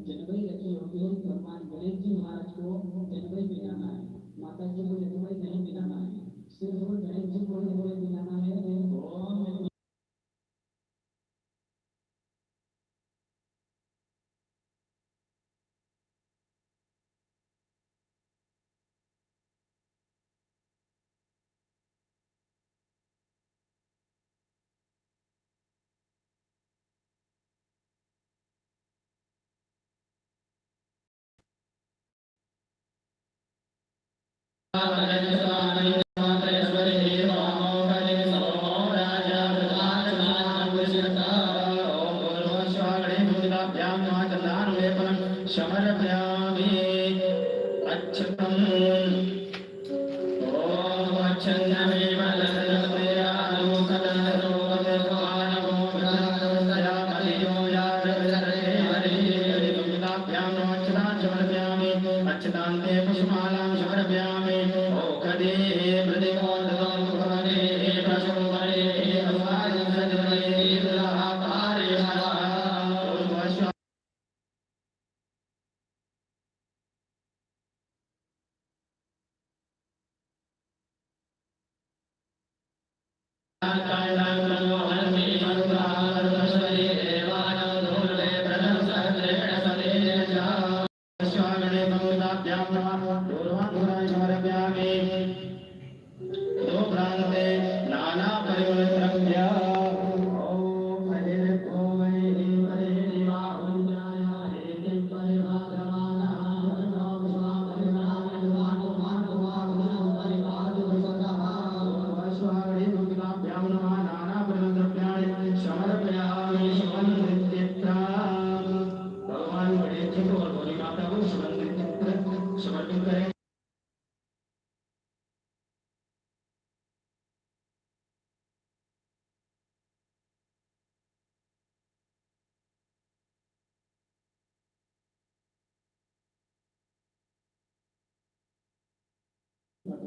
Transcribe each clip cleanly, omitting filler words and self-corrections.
जनवरी रखी होती है। भगवान गणेश जी महाराज को जनवरी बिताना है, माता जी को जनवरी नहीं बिताना है, सिर्फ गणेश जी को जनवरी बिताना है।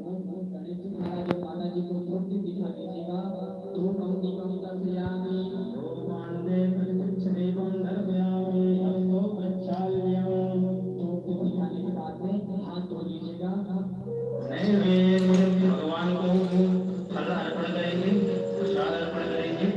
ओम गणेश जी महाराज और माता जी को मूर्ति दिखा दीजिएगा। दो पंक्ति कविता से आगे तो दिखाने के बाद में हाथ धो लीजिएगा। भगवान को फल अर्पण करेंगे, प्रसाद अर्पण करेंगे।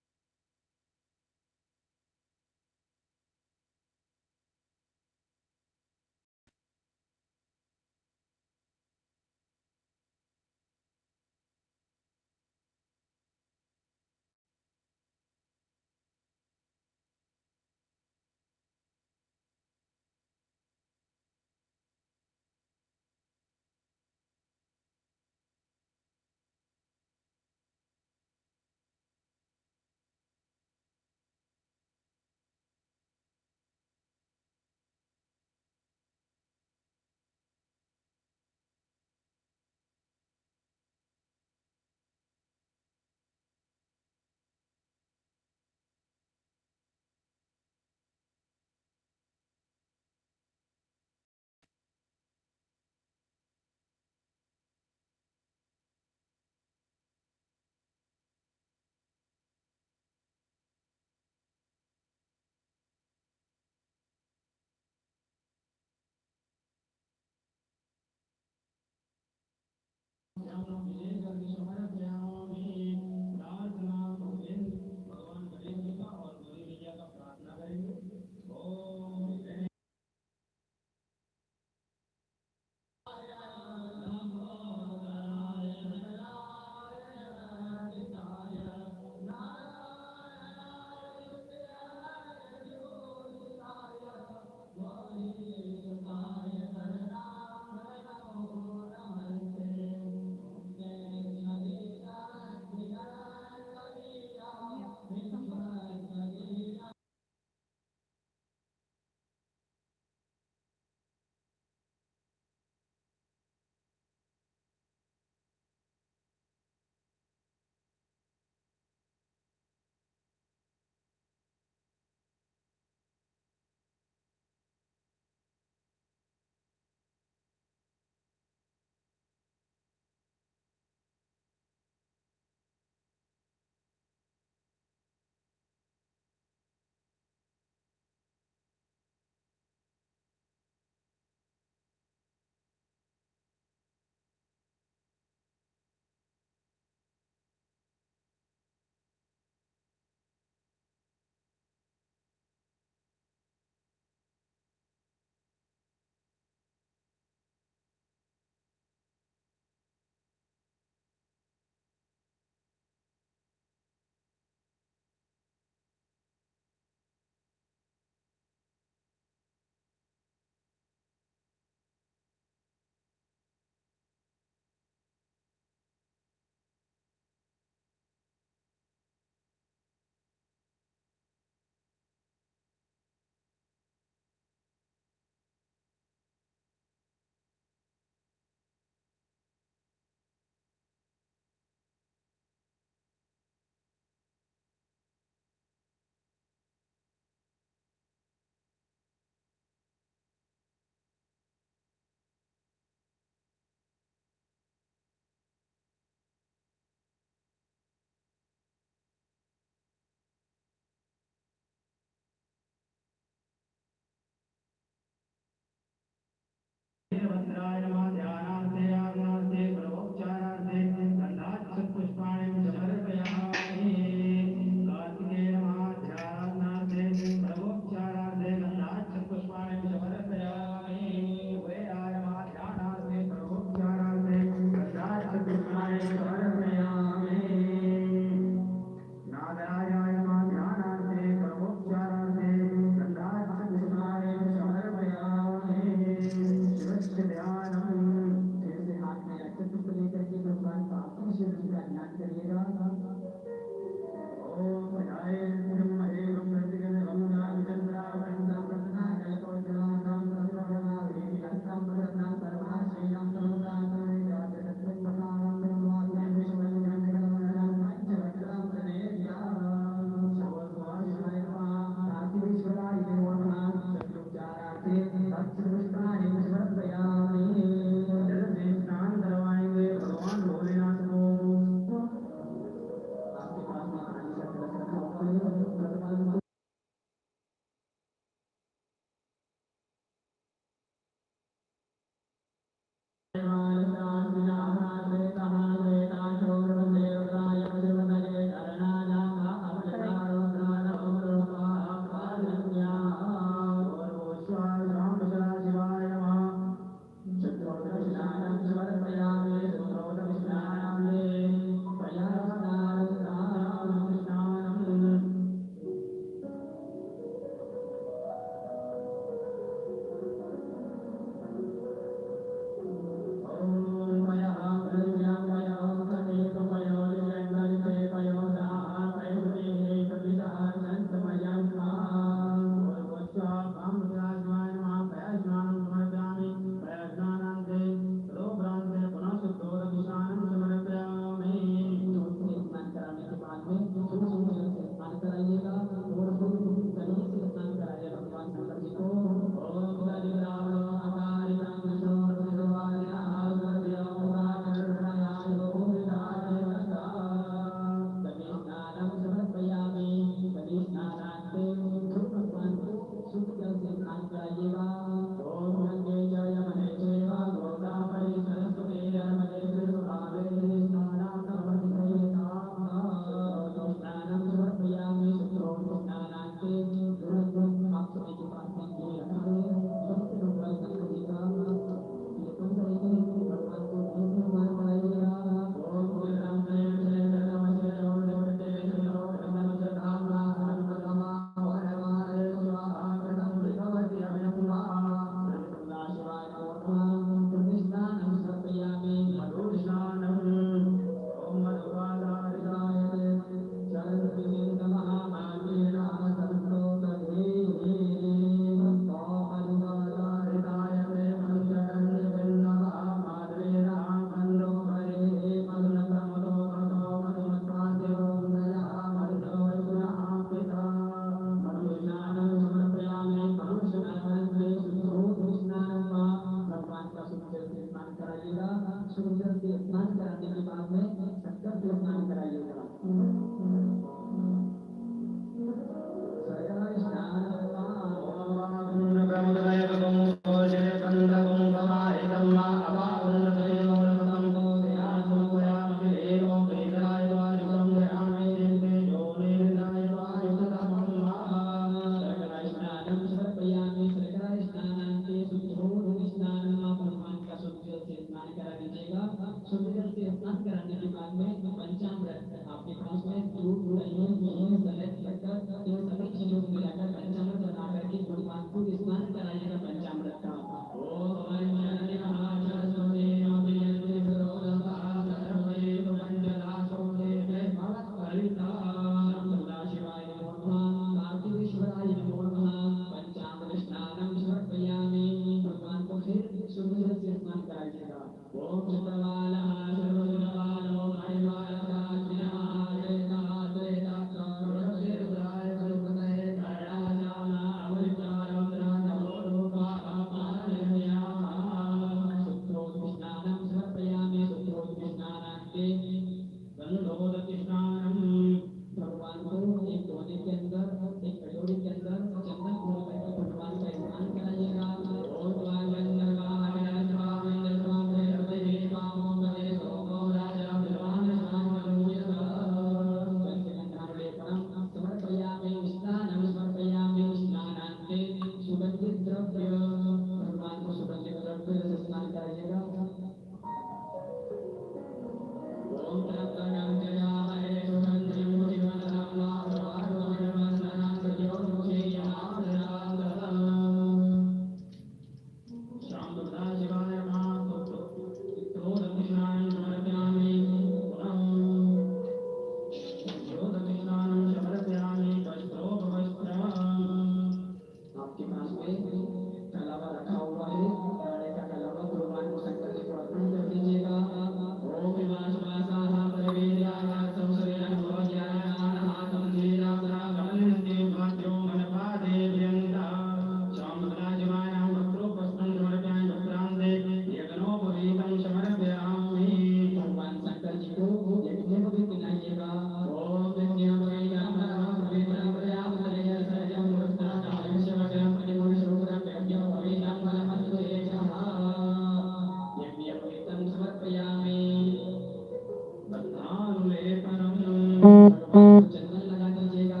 भगवान को चंदन लगा दीजिएगा।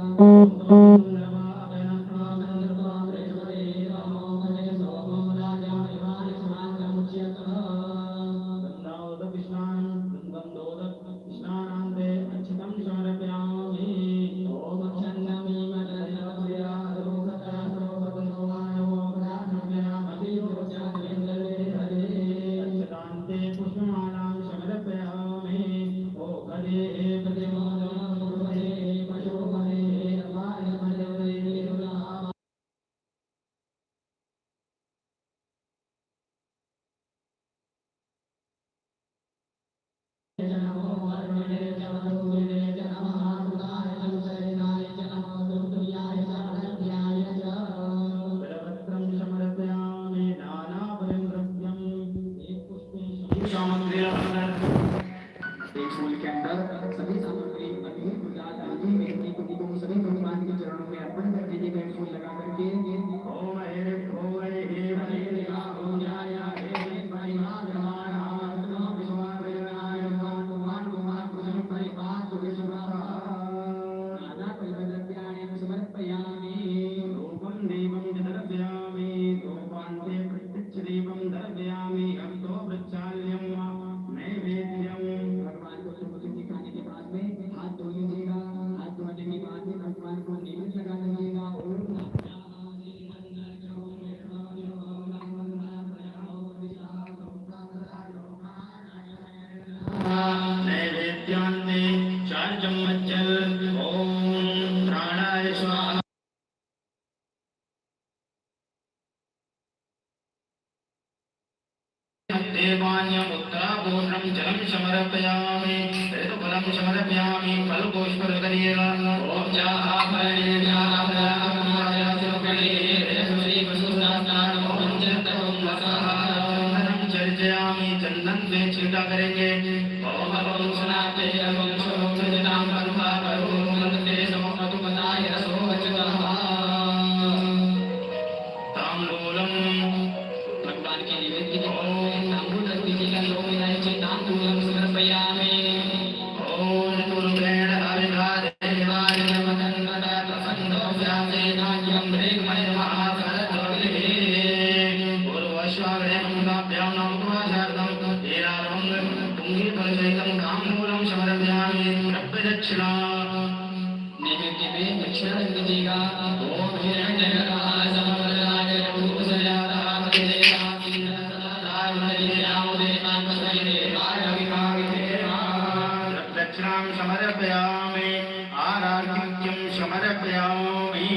एक फूल के अंदर सभी सामग्री अभी गुलाब आदि मेहंदी को सभी भगवान के चरणों में अर्पण कर दीजिएगा। एक फूल लगा करके समर्पयामि धूपं दीपं च दर्शयामि धूपान्ते प्रत्यक्षदीपं दर्शयामि हंसो वृक्षाल्यं नैवेद्यं। भगवान को धूप दिखाने के बाद में हाथ धो लीजिएगा। हाथ धोने के बाद में भगवान को नैवेद्य लगा दीजिएगा। नैवेद्यान्ते चार चम्मच जल ओम प्राणाय स्वाहा। देवान्यमुत्तरापूर्णं जलं समर्पयामि ऋतुफलं समर्पयामि फलपुष्परुदरीय ॐ चर्चयामि चंदन से छींटा करेंगे। ओम भगवं सुनाते अवं सोमृतां परमा करो मनते सममतु मदाय रसो वचतः ताम्बूलम भगवान के निवेद्य के तांबूल रख दीजिएगा। लोग इलायची तांबूलम समर्पयामि ओम तुरुग्रेण हरिधारे देवाय नमः प्रसन्नो व्यासे नाज्यं मृगमय महासरस्वती पूर्वश्वाग्रेणं दाभ्यां नमः ईरावं पुंगीफलसहितं तांबूलं समर्पयामि प्रदक्षिणा नैवेद्य में दक्षिणा रख दीजिएगा। ओम हिरण्यगर्भाय समवदनाय रूपसयातामते दक्षिणां समर्पयामि आरार्घ्यं समर्पयामि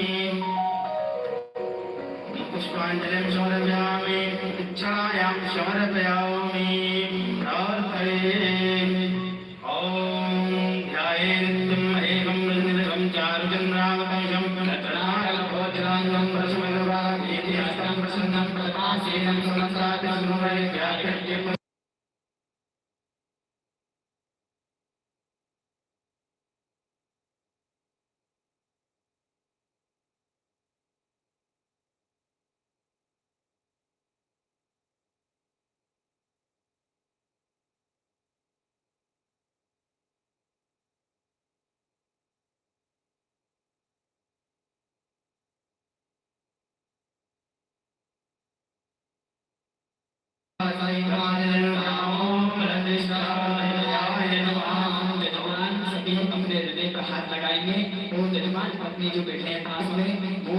पुष्पाञ्जलिं समर्पयामि इच्छायां समर्पयामि प्रार्थये ॐ ध्यायेत्तम् एवं निर्निलकं चारुचन्द्रावकंशं रत्नाकल्पोज्ज्वलं प्रसमगवागीति हस्तं प्रसन्नं प्रकाशेनं समन्तात् सभी अपने हृदय पर हाथ लगाएंगे। वो जजमान पत्नी जो बैठे हैं पास में वो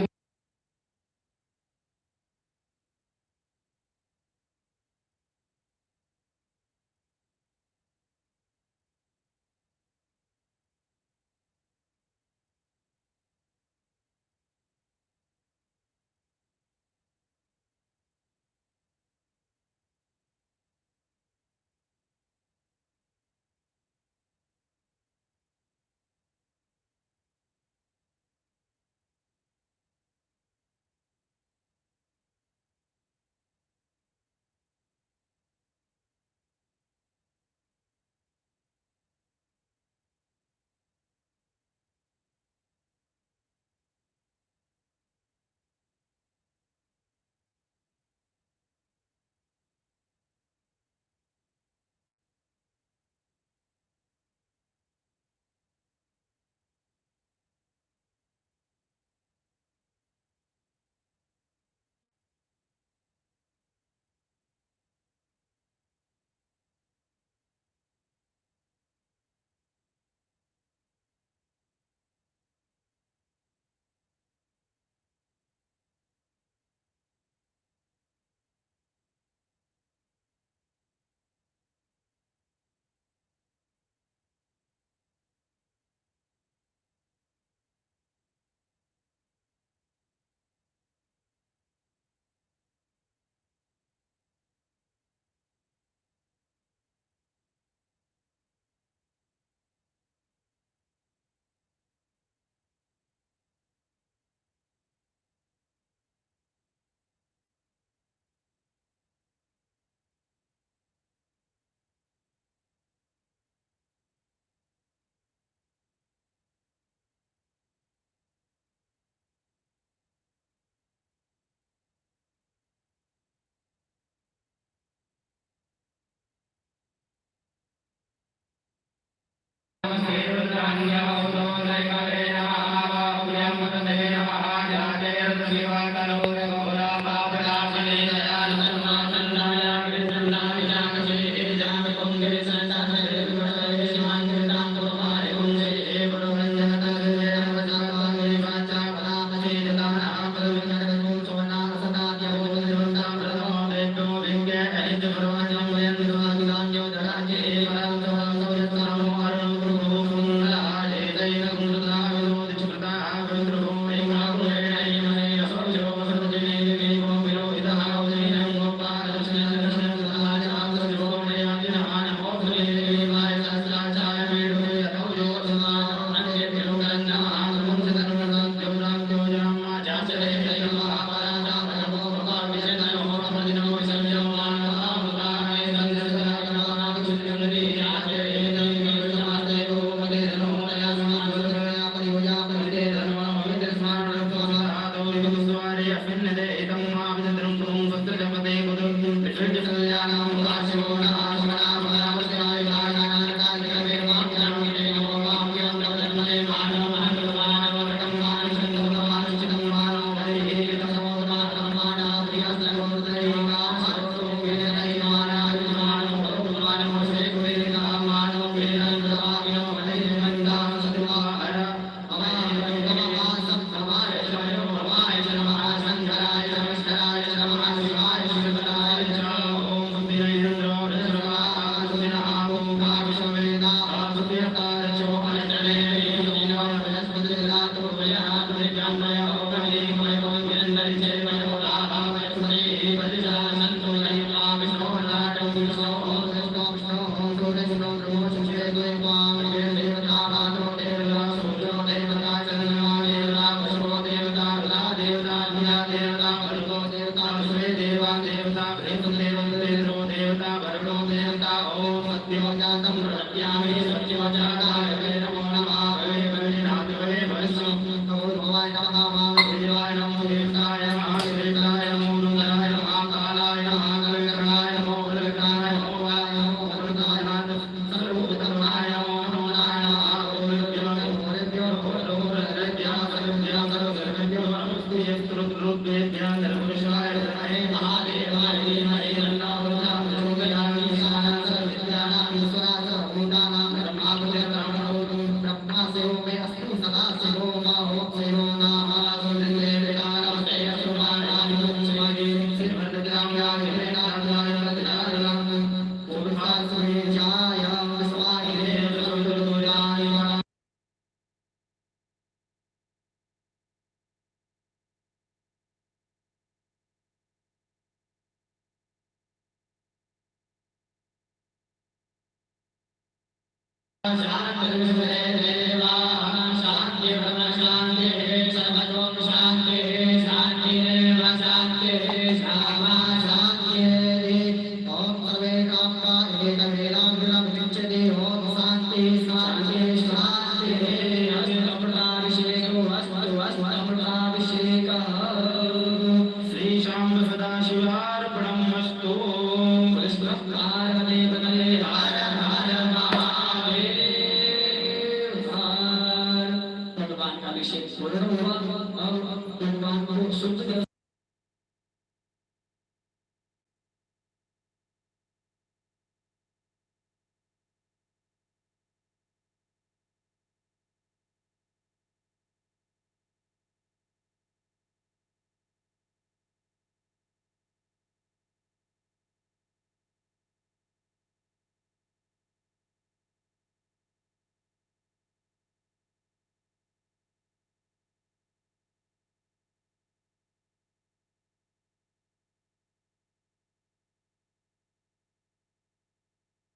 प्रजापते बुद्धं विसृज्य कल्याणं वासिनो नाशमना भयावस्याय गायनानाकालिकमे वाक्यान्विते नमो वाक्यं प्रवदन्मने मानव महत्वमानव वटं संगममान चितं मानव हरिः तमोदमानं मानव प्रियसंगोदरे नामस्तु वेदनै मानव मानव सेव वेदना मानव वेदनं दवामिनो हरिः मन्दां सत्वाहर अमाय गमवासं समाय शमयो भवाय नमः शंकराय नमस्काराय नमः शिवाय शिवराय च ओम सुधीरेन्द्रो रजवाः सुदिनः ओम भाविषवेदा सुधीरकार चो अनचले दिनो बृहस्पतिर्नाथ भयात् विज्ञानमय ओमहि मय ओमयन्दरि चेमय ओलाभावय सुधे परिजानन्तु लहिता विष्णोनाटं विष्णो ओम कृष्णो विष्णो ओम गोविन्दो ब्रह्मो संजय द्वैत्वां देवता मानो देवता सूर्यो देवता चन्द्रमा देवता पुष्पो देवता रुदा देवता ज्ञा देवता भर्गो देवता विश्वे देवा देवता प्रेतुं देवं देवो देवता वरुणो देवता ओम सत्यं जातं प्रत्यामि सत्यं जाताय वे नमो नमः वे वैनाथवे भस्म नमो भवाय नमः महादेवाय नमो देवताय महादेवाय नमो रुद्राय महाकालाय महाकविकरणाय नमो बलविकराय नमो वाय नमो भगवताय सर्वभूतमाय नमो नारायण महागोविंद्यो मोरेभ्यो भोलोभ्यो सर्वभ्यो सर्वभ्यो नमस्ते स्तुरुद्रुद्वेभ्यो निर्मुषाय धीमहि महादेवाय धीमहि तन्नो रुद्रः प्रचोदयामि ईशानः सर्वविद्यानां ईश्वरः सर्वभूतानां ब्रह्मावतारं ब्रह्मासेवो मे अस्तु सदा शिवो मा होक्षयो नामः सुन्दरे वेदानमस्ते सुमानानि मुच्यते श्रीमद्राम्याय वेदान्ताय वदनाय पूर्वास्मे जाय स्वाहिने सुन्दराय शान्ति देवा शान्ति ब्रह्म शान्ति सर्वतोम शान्ति शान्ति देव शान्ति श्यामा शान्ति ओम सर्वे कामा एकमेलां विलमुच्यते ओम शान्ति शान्ति शान्ति अमृताभिषेको अस्तु अस्तु अमृताभिषेकः श्री शाम्ब सदाशिवार्पणम् अस्तु पुष्पकारणे बदले हर हर महादेव भगवान का अभिषेक पूर्ण हुआ और भगवान को शुद्ध